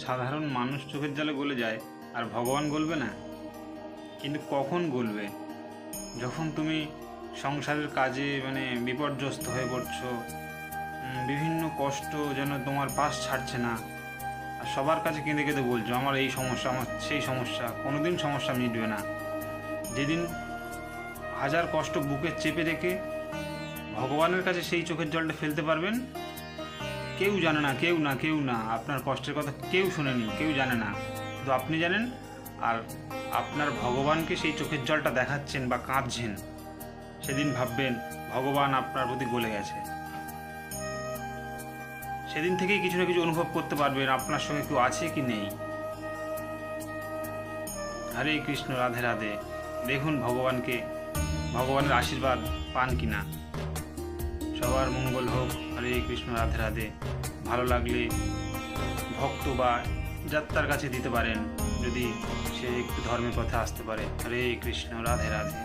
সাধারণ মানুষ চোখের জলে গলে যায়, আর ভগবান গলবে না? কিন্তু কখন গলবে? যখন তুমি সংসারের কাজে বিপর্যস্ত হয়ে পড়ছো, বিভিন্ন কষ্ট যেন তোমার পাশ ছাড়ছে না, আর সবার কাছে কেঁদে কেঁদে বলছো আমার এই সমস্যা, আমার সেই সমস্যা, কোনোদিন সমস্যা মিটবে না। যেদিন হাজার কষ্ট বুকে চেপে রেখে ভগবানের কাছে সেই চোখের জলটা ফেলতে পারবেন, কেউ জানে না, কেউ না, আপনার কষ্টের কথা কেউ শোনেনি, কেউ জানে না, শুধু আপনি জানেন। আর আপনার ভগবানকে সেই চোখের জলটা দেখাচ্ছেন বা কাঁদছেন, সেদিন ভাববেন ভগবান আপনার প্রতি গলে গেছে। সেদিন থেকেই কিছু না কিছু অনুভব করতে পারবেন আপনার সঙ্গে কেউ আছে কি নেই। হরে কৃষ্ণ, রাধে রাধে। দেখুন ভগবানকে, ভগবানের আশীর্বাদ পান কিনা। সবার মঙ্গল হোক। হরে কৃষ্ণ, রাধে রাধে। ভালো লাগলে ভক্ত বা যাত্রার কাছে দিতে পারেন, যদি সে একটু ধর্মের পথে আসতে পারে। হরে কৃষ্ণ, রাধে রাধে।